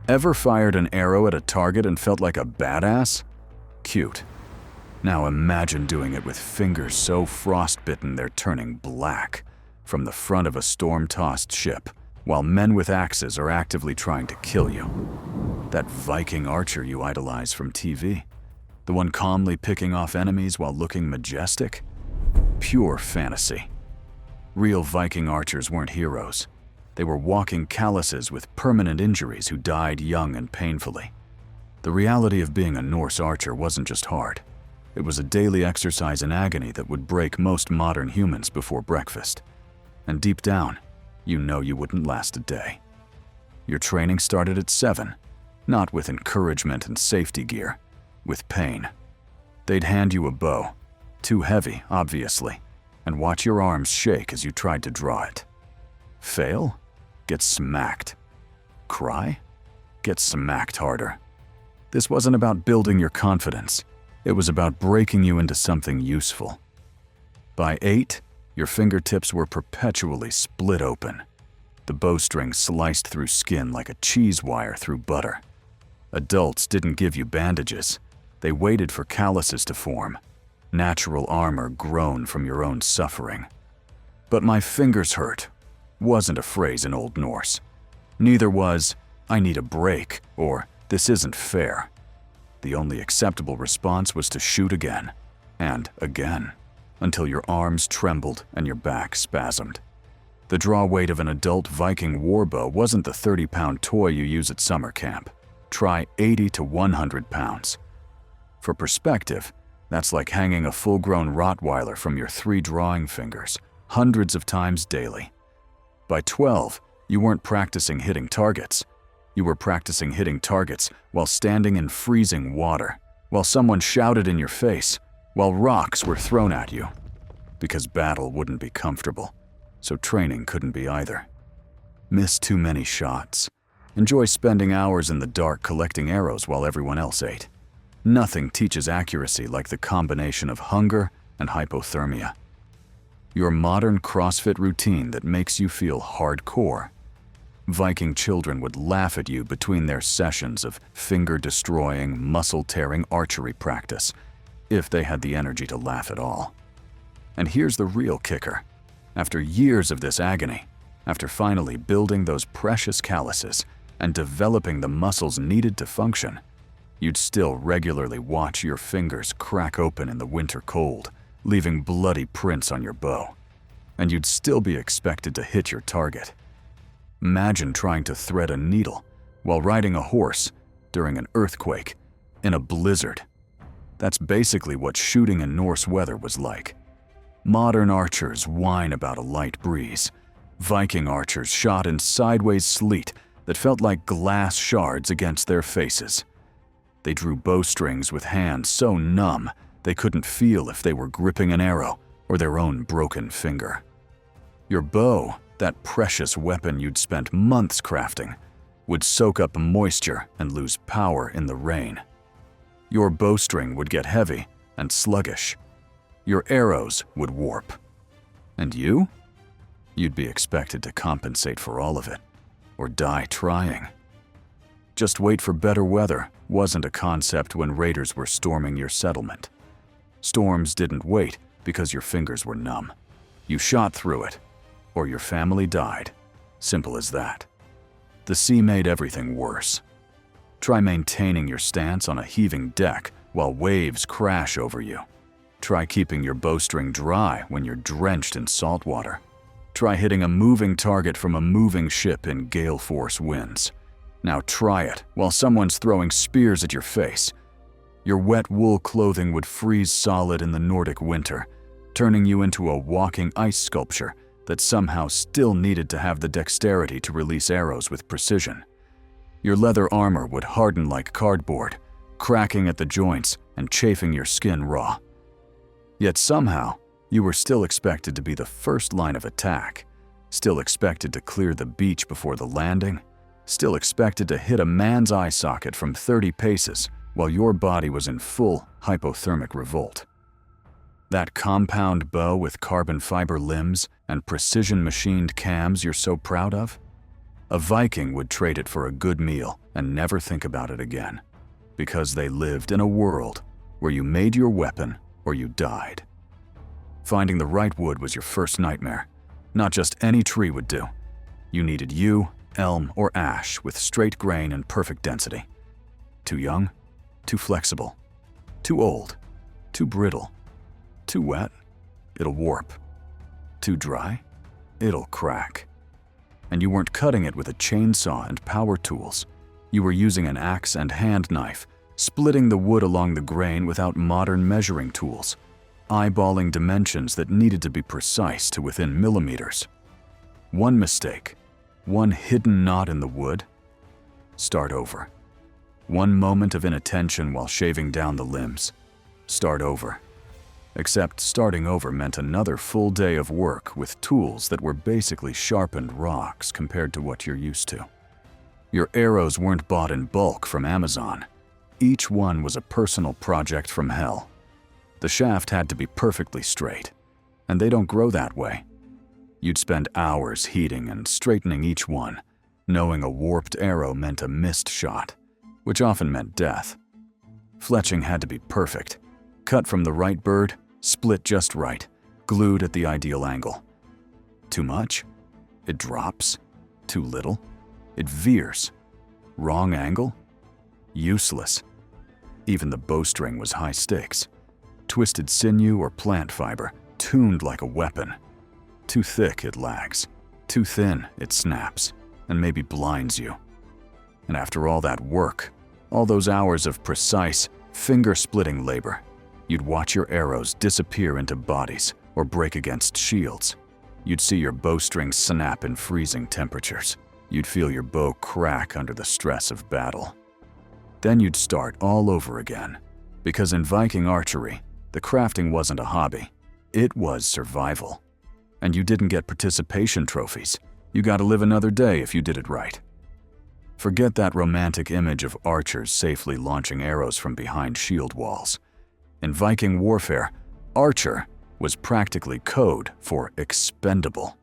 Ever fired an arrow at a target and felt like a badass? Cute. Now imagine doing it with fingers so frostbitten they're turning black from the front of a storm-tossed ship, while men with axes are actively trying to kill you. That Viking archer you idolize from TV, the one calmly picking off enemies while looking majestic? Pure fantasy. Real Viking archers weren't heroes. They were walking calluses with permanent injuries who died young and painfully. The reality of being a Norse archer wasn't just hard. It was a daily exercise in agony that would break most modern humans before breakfast. And deep down, you know you wouldn't last a day. Your training started at 7, not with encouragement and safety gear, with pain. They'd hand you a bow, too heavy, obviously, and watch your arms shake as you tried to draw it. Fail? Get smacked. Cry? Get smacked harder. This wasn't about building your confidence. It was about breaking you into something useful. By 8, your fingertips were perpetually split open. The bowstring sliced through skin like a cheese wire through butter. Adults didn't give you bandages. They waited for calluses to form. Natural armor grown from your own suffering. But my fingers hurt wasn't a phrase in Old Norse. Neither was, I need a break, or this isn't fair. The only acceptable response was to shoot again, and again, until your arms trembled and your back spasmed. The draw weight of an adult Viking warbow wasn't the 30-pound toy you use at summer camp. Try 80 to 100 pounds. For perspective, that's like hanging a full-grown Rottweiler from your 3 drawing fingers, hundreds of times daily. By 12, you weren't practicing hitting targets. You were practicing hitting targets while standing in freezing water, while someone shouted in your face, while rocks were thrown at you. Because battle wouldn't be comfortable, so training couldn't be either. Miss too many shots. Enjoy spending hours in the dark collecting arrows while everyone else ate. Nothing teaches accuracy like the combination of hunger and hypothermia. Your modern CrossFit routine that makes you feel hardcore. Viking children would laugh at you between their sessions of finger-destroying, muscle-tearing archery practice, if they had the energy to laugh at all. And here's the real kicker. After years of this agony, after finally building those precious calluses and developing the muscles needed to function, you'd still regularly watch your fingers crack open in the winter cold, leaving bloody prints on your bow. And you'd still be expected to hit your target. Imagine trying to thread a needle while riding a horse during an earthquake in a blizzard. That's basically what shooting in Norse weather was like. Modern archers whine about a light breeze. Viking archers shot in sideways sleet that felt like glass shards against their faces. They drew bowstrings with hands so numb they couldn't feel if they were gripping an arrow or their own broken finger. Your bow, that precious weapon you'd spent months crafting, would soak up moisture and lose power in the rain. Your bowstring would get heavy and sluggish. Your arrows would warp. And you? You'd be expected to compensate for all of it, or die trying. Just wait for better weather wasn't a concept when raiders were storming your settlement. Storms didn't wait because your fingers were numb. You shot through it, or your family died. Simple as that. The sea made everything worse. Try maintaining your stance on a heaving deck while waves crash over you. Try keeping your bowstring dry when you're drenched in salt water. Try hitting a moving target from a moving ship in gale force winds. Now try it while someone's throwing spears at your face. Your wet wool clothing would freeze solid in the Nordic winter, turning you into a walking ice sculpture that somehow still needed to have the dexterity to release arrows with precision. Your leather armor would harden like cardboard, cracking at the joints and chafing your skin raw. Yet somehow, you were still expected to be the first line of attack, still expected to clear the beach before the landing, still expected to hit a man's eye socket from 30 paces while your body was in full hypothermic revolt. That compound bow with carbon fiber limbs and precision machined cams you're so proud of? A Viking would trade it for a good meal and never think about it again, because they lived in a world where you made your weapon or you died. Finding the right wood was your first nightmare. Not just any tree would do. You needed yew, elm, or ash with straight grain and perfect density. Too young, too flexible, too old, too brittle, too wet, it'll warp. Too dry, it'll crack. And you weren't cutting it with a chainsaw and power tools. You were using an axe and hand knife, splitting the wood along the grain without modern measuring tools, eyeballing dimensions that needed to be precise to within millimeters. One mistake, one hidden knot in the wood, start over. One moment of inattention while shaving down the limbs, start over. Except starting over meant another full day of work with tools that were basically sharpened rocks compared to what you're used to. Your arrows weren't bought in bulk from Amazon. Each one was a personal project from hell. The shaft had to be perfectly straight, and they don't grow that way. You'd spend hours heating and straightening each one, knowing a warped arrow meant a missed shot, which often meant death. Fletching had to be perfect, cut from the right bird, split just right, glued at the ideal angle. Too much? It drops. Too little? It veers. Wrong angle? Useless. Even the bowstring was high stakes. Twisted sinew or plant fiber, tuned like a weapon. Too thick, it lags. Too thin, it snaps, and maybe blinds you. And after all that work, all those hours of precise, finger-splitting labor, you'd watch your arrows disappear into bodies or break against shields. You'd see your bowstring snap in freezing temperatures. You'd feel your bow crack under the stress of battle. Then you'd start all over again, because in Viking archery, the crafting wasn't a hobby. It was survival. And you didn't get participation trophies. You got to live another day if you did it right. Forget that romantic image of archers safely launching arrows from behind shield walls. In Viking warfare, archer was practically code for expendable.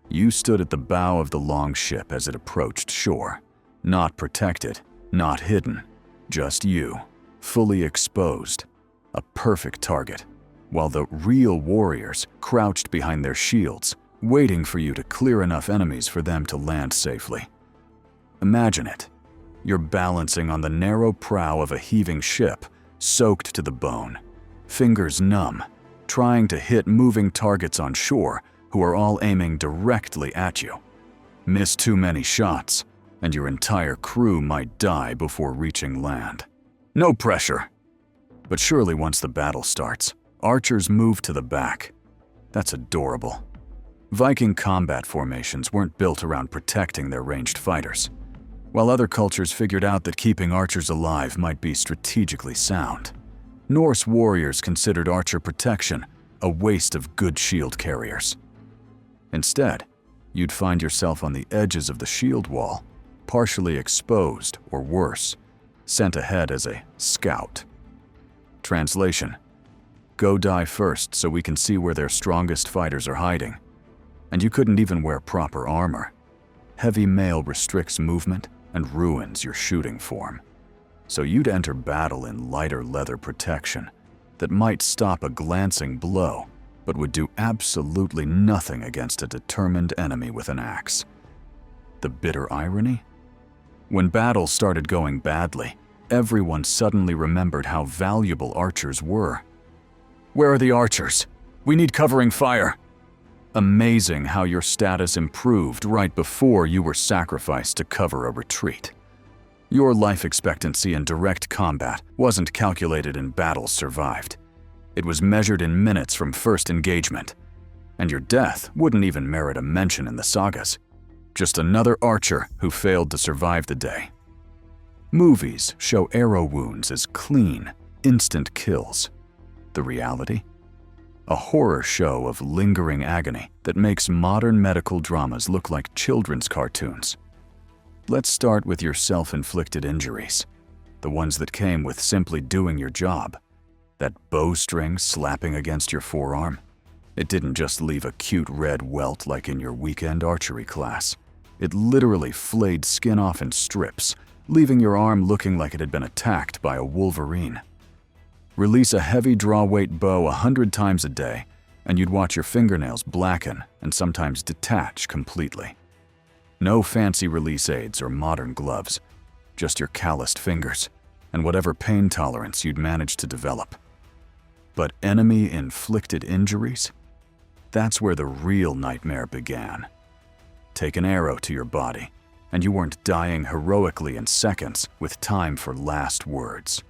You stood at the bow of the long ship as it approached shore, not protected, not hidden, just you, fully exposed, a perfect target, while the real warriors crouched behind their shields, waiting for you to clear enough enemies for them to land safely. Imagine it. You're balancing on the narrow prow of a heaving ship, soaked to the bone, fingers numb, trying to hit moving targets on shore who are all aiming directly at you. Miss too many shots, and your entire crew might die before reaching land. No pressure. But surely once the battle starts, archers move to the back. That's adorable. Viking combat formations weren't built around protecting their ranged fighters. While other cultures figured out that keeping archers alive might be strategically sound, Norse warriors considered archer protection a waste of good shield carriers. Instead, you'd find yourself on the edges of the shield wall, partially exposed or worse, sent ahead as a scout. Translation: go die first so we can see where their strongest fighters are hiding. And you couldn't even wear proper armor. Heavy mail restricts movement and ruins your shooting form. So you'd enter battle in lighter leather protection that might stop a glancing blow, but would do absolutely nothing against a determined enemy with an axe. The bitter irony? When battle started going badly, everyone suddenly remembered how valuable archers were. Where are the archers? We need covering fire. Amazing how your status improved right before you were sacrificed to cover a retreat. Your life expectancy in direct combat wasn't calculated in battles survived. It was measured in minutes from first engagement. And your death wouldn't even merit a mention in the sagas. Just another archer who failed to survive the day. Movies show arrow wounds as clean, instant kills. The reality? A horror show of lingering agony that makes modern medical dramas look like children's cartoons. Let's start with your self-inflicted injuries, the ones that came with simply doing your job. That bowstring slapping against your forearm. It didn't just leave a cute red welt like in your weekend archery class. It literally flayed skin off in strips, leaving your arm looking like it had been attacked by a wolverine. Release a heavy draw-weight bow 100 times a day, and you'd watch your fingernails blacken and sometimes detach completely. No fancy release aids or modern gloves, just your calloused fingers and whatever pain tolerance you'd managed to develop. But enemy-inflicted injuries? That's where the real nightmare began. Take an arrow to your body, and you weren't dying heroically in seconds with time for last words.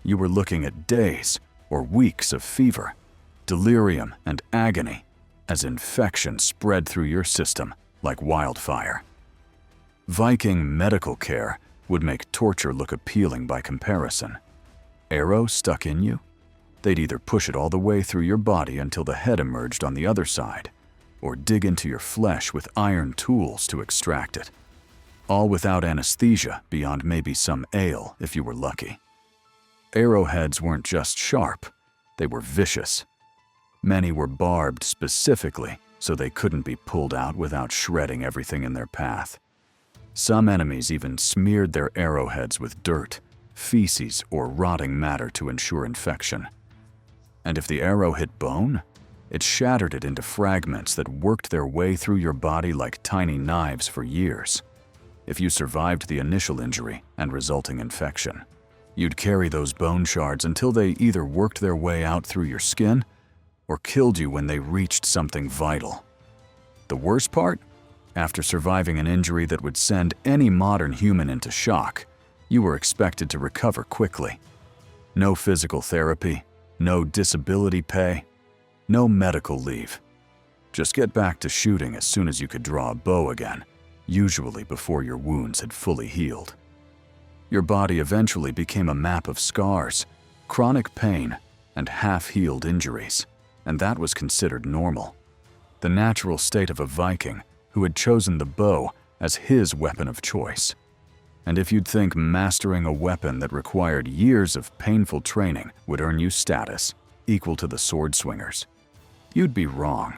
You were looking at days or weeks of fever, delirium, and agony as infection spread through your system like wildfire. Viking medical care would make torture look appealing by comparison. Arrow stuck in you? They'd either push it all the way through your body until the head emerged on the other side, or dig into your flesh with iron tools to extract it. All without anesthesia beyond maybe some ale if you were lucky. Arrowheads weren't just sharp, they were vicious. Many were barbed specifically so they couldn't be pulled out without shredding everything in their path. Some enemies even smeared their arrowheads with dirt, feces, or rotting matter to ensure infection. And if the arrow hit bone, it shattered it into fragments that worked their way through your body like tiny knives for years. If you survived the initial injury and resulting infection, you'd carry those bone shards until they either worked their way out through your skin or killed you when they reached something vital. The worst part? After surviving an injury that would send any modern human into shock, you were expected to recover quickly. No physical therapy, no disability pay, no medical leave. Just get back to shooting as soon as you could draw a bow again, usually before your wounds had fully healed. Your body eventually became a map of scars, chronic pain, and half-healed injuries, and that was considered normal. The natural state of a Viking who had chosen the bow as his weapon of choice. And if you'd think mastering a weapon that required years of painful training would earn you status equal to the sword swingers, you'd be wrong.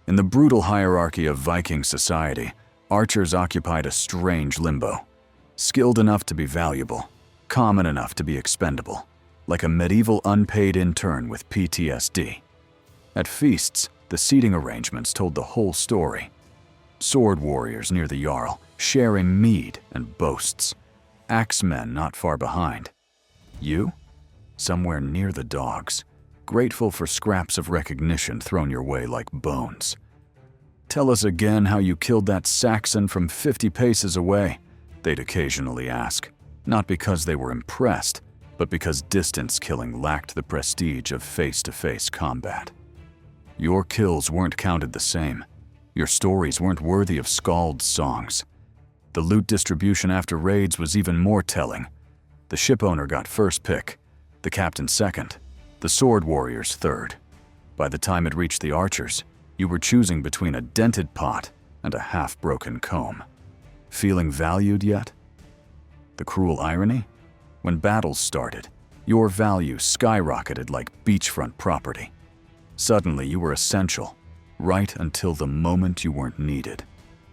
In the brutal hierarchy of Viking society, archers occupied a strange limbo. Skilled enough to be valuable, common enough to be expendable, like a medieval unpaid intern with PTSD. At feasts, the seating arrangements told the whole story. Sword warriors near the Jarl, sharing mead and boasts. Axemen not far behind. You? Somewhere near the dogs, grateful for scraps of recognition thrown your way like bones. Tell us again how you killed that Saxon from 50 paces away, they'd occasionally ask, not because they were impressed, but because distance killing lacked the prestige of face-to-face combat. Your kills weren't counted the same. Your stories weren't worthy of skald's songs. The loot distribution after raids was even more telling. The shipowner got first pick, the captain second, the sword warriors third. By the time it reached the archers, you were choosing between a dented pot and a half-broken comb. Feeling valued yet? The cruel irony? When battles started, your value skyrocketed like beachfront property. Suddenly you were essential, right until the moment you weren't needed.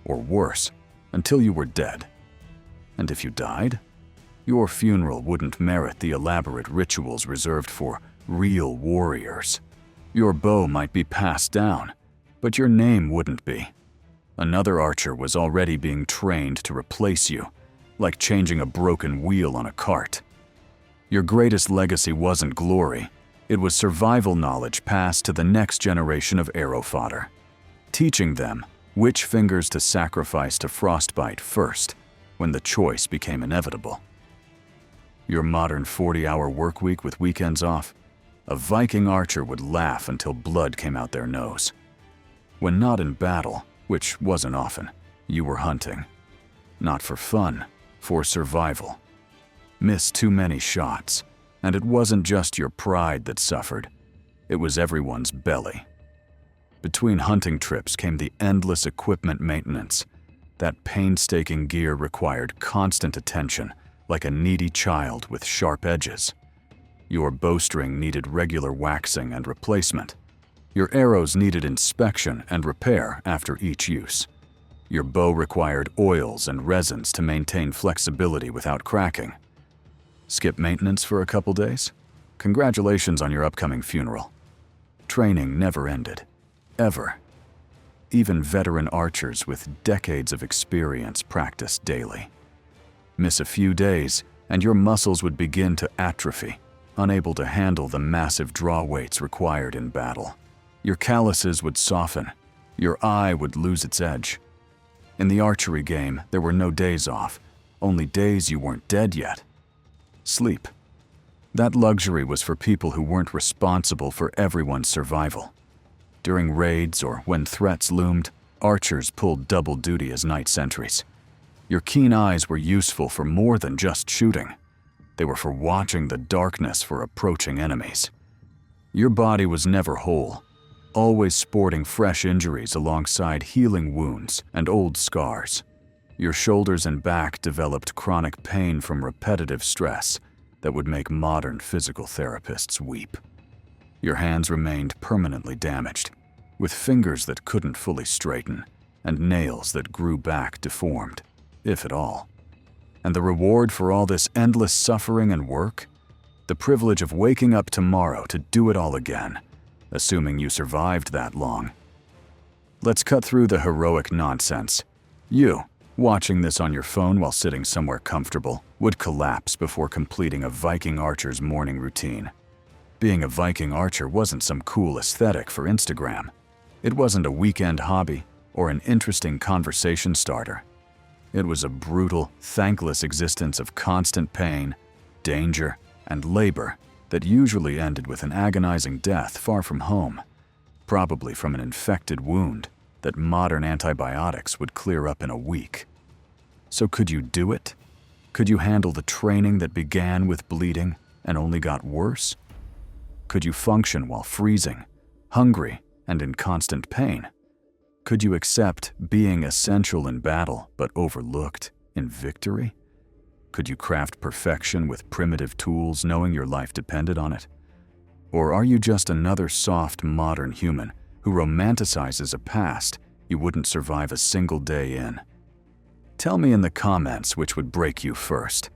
Or worse, until you were dead. And if you died, your funeral wouldn't merit the elaborate rituals reserved for real warriors. Your bow might be passed down, but your name wouldn't be. Another archer was already being trained to replace you, like changing a broken wheel on a cart. Your greatest legacy wasn't glory, it was survival knowledge passed to the next generation of arrow fodder, teaching them which fingers to sacrifice to frostbite first when the choice became inevitable. Your modern 40-hour work week with weekends off, a Viking archer would laugh until blood came out their nose. When not in battle, which wasn't often, you were hunting. Not for fun, for survival. Missed too many shots, and it wasn't just your pride that suffered, it was everyone's belly. Between hunting trips came the endless equipment maintenance. That painstaking gear required constant attention, like a needy child with sharp edges. Your bowstring needed regular waxing and replacement. Your arrows needed inspection and repair after each use. Your bow required oils and resins to maintain flexibility without cracking. Skip maintenance for a couple days? Congratulations on your upcoming funeral. Training never ended. Ever. Even veteran archers with decades of experience practiced daily. Miss a few days, and your muscles would begin to atrophy, unable to handle the massive draw weights required in battle. Your calluses would soften. Your eye would lose its edge. In the archery game, there were no days off, only days you weren't dead yet. Sleep. That luxury was for people who weren't responsible for everyone's survival. During raids or when threats loomed, archers pulled double duty as night sentries. Your keen eyes were useful for more than just shooting. They were for watching the darkness for approaching enemies. Your body was never whole, always sporting fresh injuries alongside healing wounds and old scars. Your shoulders and back developed chronic pain from repetitive stress that would make modern physical therapists weep. Your hands remained permanently damaged, with fingers that couldn't fully straighten and nails that grew back deformed, if at all. And the reward for all this endless suffering and work? The privilege of waking up tomorrow to do it all again, assuming you survived that long. Let's cut through the heroic nonsense. You, watching this on your phone while sitting somewhere comfortable, would collapse before completing a Viking archer's morning routine. Being a Viking archer wasn't some cool aesthetic for Instagram. It wasn't a weekend hobby or an interesting conversation starter. It was a brutal, thankless existence of constant pain, danger, and labor that usually ended with an agonizing death far from home, probably from an infected wound that modern antibiotics would clear up in a week. So could you do it? Could you handle the training that began with bleeding and only got worse? Could you function while freezing, hungry, and in constant pain? Could you accept being essential in battle but overlooked in victory? Could you craft perfection with primitive tools knowing your life depended on it? Or are you just another soft modern human who romanticizes a past you wouldn't survive a single day in? Tell me in the comments which would break you first: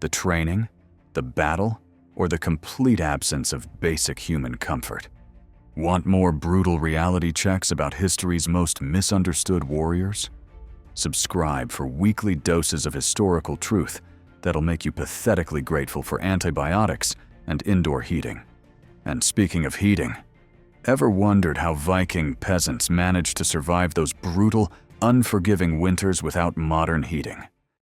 the training, the battle, or the complete absence of basic human comfort. Want more brutal reality checks about history's most misunderstood warriors? Subscribe for weekly doses of historical truth that'll make you pathetically grateful for antibiotics and indoor heating. And speaking of heating, ever wondered how Viking peasants managed to survive those brutal, unforgiving winters without modern heating?